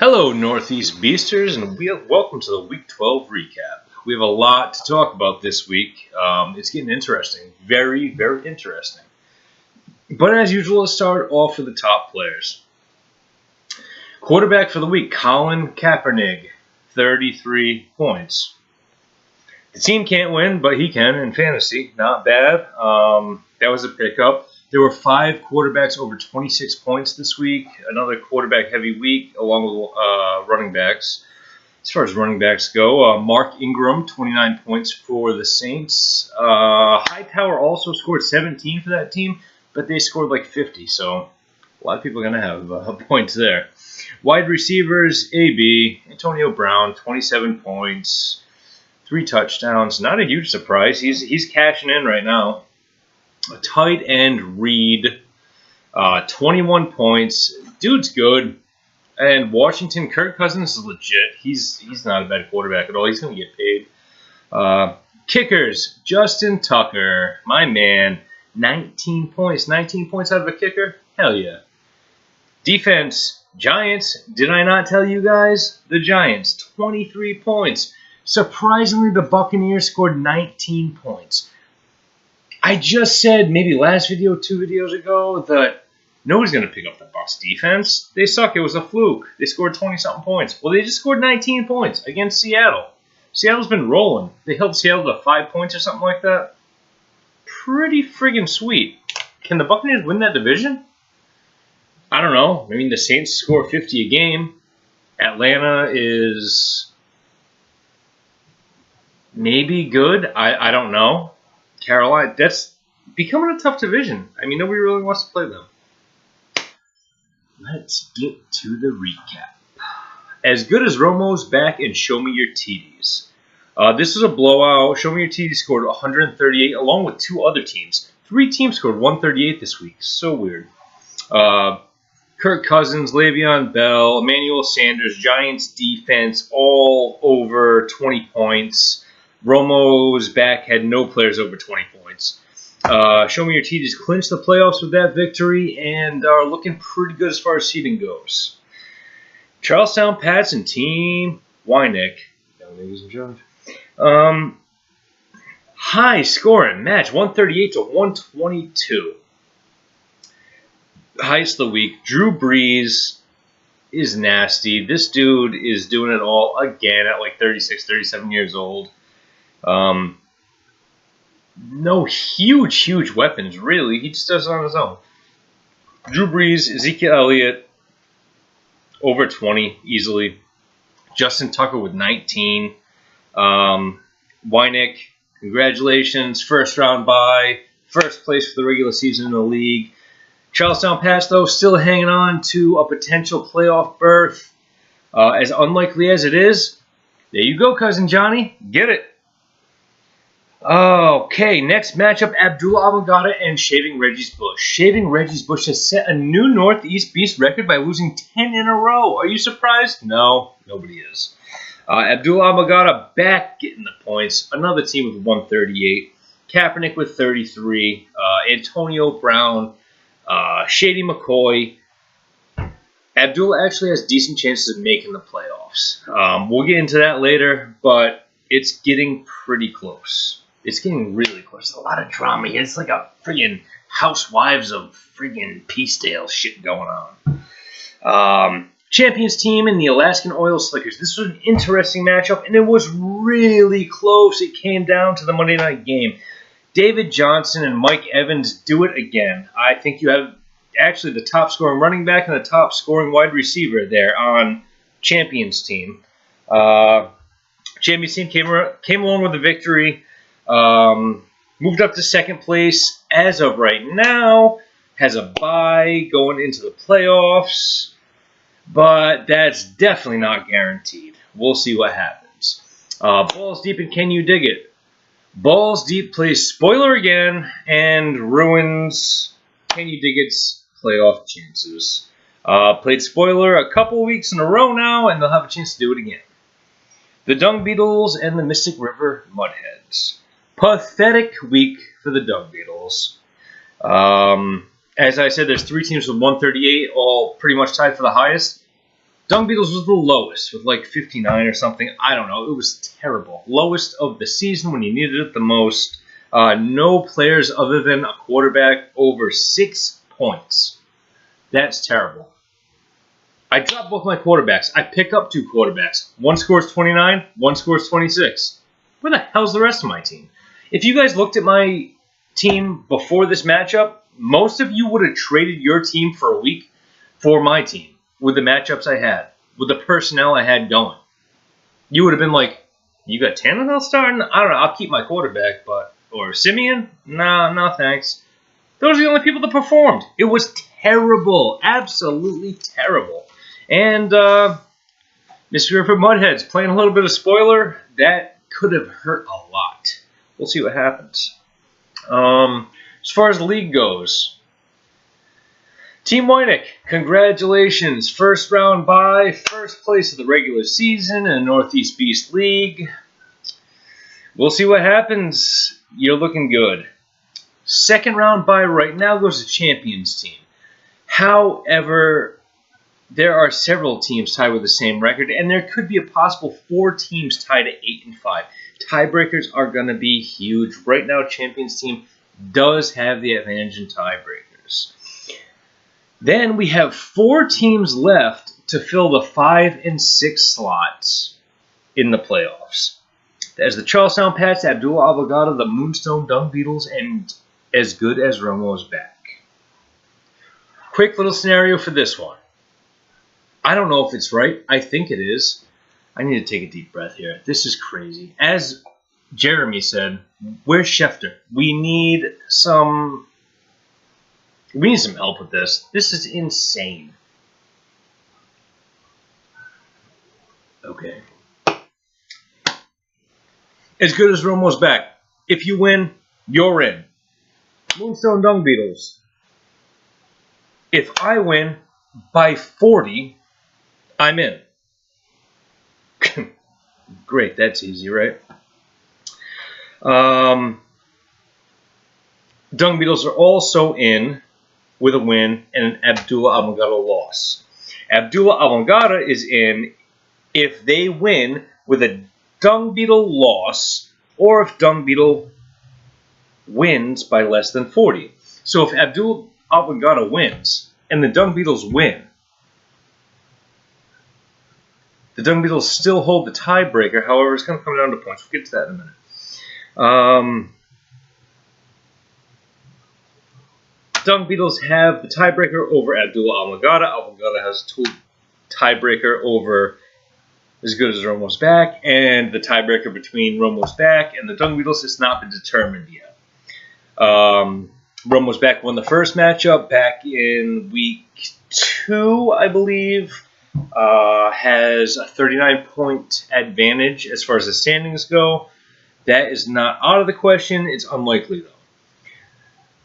Hello, Northeast Beasters, and welcome to the Week 12 recap. We have a lot to talk about this week. It's getting interesting. Very, very interesting. But as usual, let's start off with the top players. Quarterback for the week, Colin Kaepernick, 33 points. The team can't win, but he can in fantasy. Not bad. That was a pickup. There were 5 quarterbacks over 26 points this week. Another quarterback-heavy week, along with running backs. As far as running backs go, Mark Ingram, 29 points for the Saints. Hightower also scored 17 for that team, but they scored like 50, so a lot of people are going to have points there. Wide receivers, AB, Antonio Brown, 27 points, 3 touchdowns. Not a huge surprise. He's cashing in right now. A tight end, Reed, 21 points. Dude's good. And Washington, Kirk Cousins is legit. He's not a bad quarterback at all. He's going to get paid. Kickers, Justin Tucker, my man, 19 points. 19 points out of a kicker? Hell yeah. Defense, Giants, did I not tell you guys? The Giants, 23 points. Surprisingly, the Buccaneers scored 19 points. I just said maybe last video, 2 videos ago, that nobody's going to pick up the Bucs defense. They suck. It was a fluke. They scored 20-something points. Well, they just scored 19 points against Seattle. Seattle's been rolling. They held Seattle to 5 points or something like that. Pretty friggin' sweet. Can the Buccaneers win that division? I don't know. I mean, the Saints score 50 a game. Atlanta is maybe good. I don't know. Carolina, that's becoming a tough division. I mean, nobody really wants to play them. Let's get to the recap. As good as Romo's back and Show Me Your TDs. This was a blowout. Show Me Your TDs scored 138 along with 2 other teams. 3 teams scored 138 this week. So weird. Kirk Cousins, Le'Veon Bell, Emmanuel Sanders, Giants defense, all over 20 points. Romo's back had no players over 20 points. Show Me Your TDs clinched the playoffs with that victory and are looking pretty good as far as seeding goes. Charlestown Pats and Team Wynick. Ladies and gentlemen. High scoring match, 138 to 122. Highest of the week. Drew Brees is nasty. This dude is doing it all again at like 36, 37 years old. No huge weapons, really. He just does it on his own. Drew Brees, Ezekiel Elliott, over 20, easily. Justin Tucker with 19. Wynick, congratulations. First round bye. First place for the regular season in the league. Charlestown Pats, though, still hanging on to a potential playoff berth. As unlikely as it is, there you go, Cousin Johnny. Get it. Okay, next matchup, Abdullah Al-Maghada and Shaving Reggie's Bush. Shaving Reggie's Bush has set a new Northeast Beast record by losing 10 in a row. Are you surprised? No, nobody is. Abdullah Al-Maghada back getting the points. Another team with 138. Kaepernick with 33. Antonio Brown. Shady McCoy. Abdullah actually has decent chances of making the playoffs. We'll get into that later, but it's getting pretty close. It's getting really close. There's a lot of drama here. It's like a friggin' Housewives of friggin' Peacedale shit going on. Champions team and the Alaskan Oil Slickers. This was an interesting matchup, and it was really close. It came down to the Monday night game. David Johnson and Mike Evans do it again. I think you have actually the top scoring running back and the top scoring wide receiver there on Champions team. Champions team came along with the victory. Moved up to second place as of right now. Has a bye going into the playoffs. But that's definitely not guaranteed. We'll see what happens. Balls Deep and Can You Dig It? Balls Deep plays spoiler again and ruins Can You Dig It's playoff chances. Played spoiler a couple weeks in a row now, and they'll have a chance to do it again. The Dung Beetles and the Mystic River Mudheads. Pathetic week for the Dung Beetles. As I said, there's 3 teams with 138, all pretty much tied for the highest. Dung Beetles was the lowest with like 59 or something. I don't know. It was terrible. Lowest of the season when you needed it the most. No players other than a quarterback over 6 points. That's terrible. I dropped both my quarterbacks. I pick up 2 quarterbacks. One scores 29, one scores 26. Where the hell's the rest of my team? If you guys looked at my team before this matchup, most of you would have traded your team for a week for my team with the matchups I had, with the personnel I had going. You would have been like, you got Tannehill starting? I don't know. I'll keep my quarterback, but... Or Simeon? Nah, no thanks. Those are the only people that performed. It was terrible. Absolutely terrible. And Mr. Ripper Mudheads playing a little bit of spoiler. That could have hurt a lot. We'll see what happens. As far as the league goes, Team Wynick, congratulations. First round bye, first place of the regular season in the Northeast Beast League. We'll see what happens. You're looking good. Second round bye right now goes to Champions team. However, there are several teams tied with the same record, and there could be a possible 4 teams tied at 8-5. Tiebreakers are going to be huge. Right now, Champions team does have the advantage in tiebreakers. Then we have 4 teams left to fill the 5 and 6 slots in the playoffs. As the Charlestown Pats, Abdullah Abogada, the Moonstone Dung Beetles, and As Good as Romo's back. Quick little scenario for this one. I don't know if it's right. I think it is. I need to take a deep breath here. This is crazy. As Jeremy said, where's Schefter? We need some help with this. This is insane. Okay. As Good as Romo's back. If you win, you're in. Moonstone Dung Beetles. If I win by 40, I'm in. Great, that's easy, right? Dung Beetles are also in with a win and an Abdullah Abogada loss. Abdullah Abogada is in if they win with a Dung Beetle loss, or if Dung Beetle wins by less than 40. So if Abdullah Abogada wins, and the Dung Beetles win, the Dung Beetles still hold the tiebreaker. However, it's going to come down to points. We'll get to that in a minute. Dung Beetles have the tiebreaker over Abdullah Abogada. Abogada has tiebreaker over As Good as Romo's back, and the tiebreaker between Romo's back and the Dung Beetles has not been determined yet. Romo's back won the first matchup back in week 2, I believe. Has a 39-point advantage as far as the standings go. That is not out of the question. It's unlikely, though.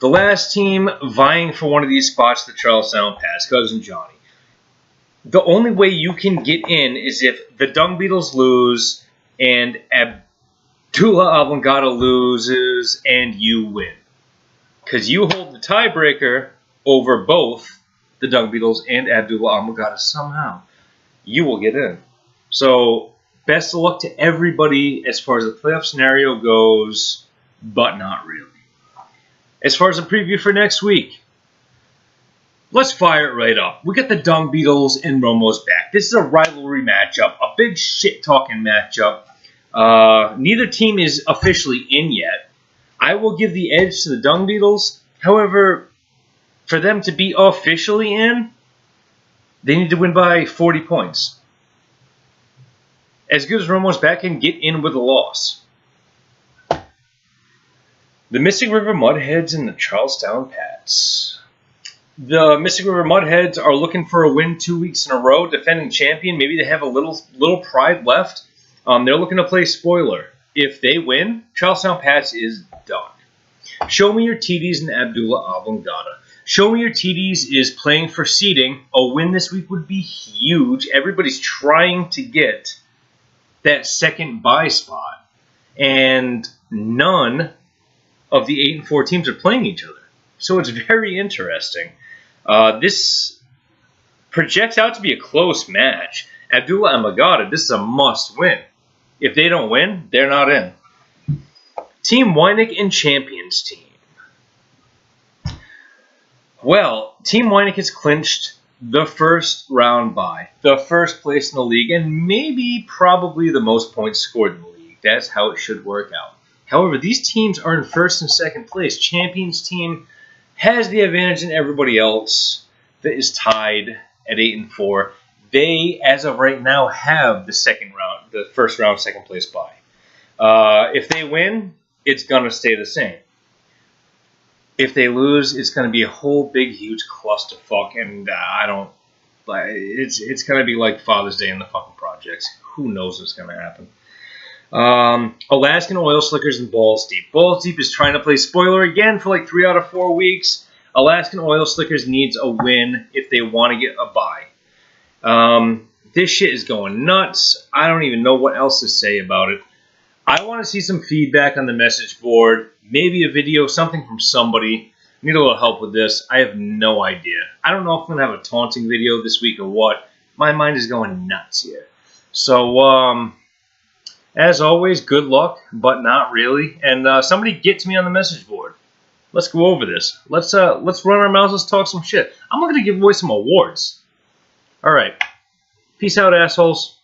The last team vying for one of these spots, the Charlestown Pats, Cousin Johnny. The only way you can get in is if the Dung Beetles lose and Abdullah Abogada loses and you win. Because you hold the tiebreaker over both the Dung Beetles and Abdullah Abogada somehow. You will get in. So, best of luck to everybody as far as the playoff scenario goes, but not really. As far as a preview for next week, let's fire it right up. We got the Dung Beetles and Romo's back. This is a rivalry matchup, a big shit-talking matchup. Neither team is officially in yet. I will give the edge to the Dung Beetles. However, for them to be officially in, they need to win by 40 points. As Good as Romo's back can get in with a loss. The Mystic River Mudheads and the Charlestown Pats. The Mystic River Mudheads are looking for a win 2 weeks in a row, defending champion. Maybe they have a little pride left. They're looking to play spoiler. If they win, Charlestown Pats is done. Show me your TDs and Abdullah Abogada. Show me your TDs is playing for seeding. A win this week would be huge. Everybody's trying to get that second bye spot. And none of the 8 and 4 teams are playing each other. So it's very interesting. This projects out to be a close match. Abdullah and Magada, this is a must-win. If they don't win, they're not in. Team Weinig and Champions Team. Well, Team Weinig has clinched the first round bye, the first place in the league, and maybe probably the most points scored in the league. That's how it should work out. However, these teams are in first and second place. Champions Team has the advantage in everybody else that is tied at 8-4. They, as of right now, have the first round, second place bye. If they win, it's gonna stay the same. If they lose, it's going to be a whole big, huge clusterfuck, and it's going to be like Father's Day in the fucking projects. Who knows what's going to happen? Alaskan Oil Slickers and Balls Deep. Balls Deep is trying to play spoiler again for like 3 out of 4 weeks. Alaskan Oil Slickers needs a win if they want to get a bye. This shit is going nuts. I don't even know what else to say about it. I want to see some feedback on the message board. Maybe a video, something from somebody. I need a little help with this. I have no idea. I don't know if I'm going to have a taunting video this week or what. My mind is going nuts here. So, as always, good luck, but not really. And somebody get to me on the message board. Let's go over this. Let's run our mouths. Let's talk some shit. I'm going to give away some awards. All right. Peace out, assholes.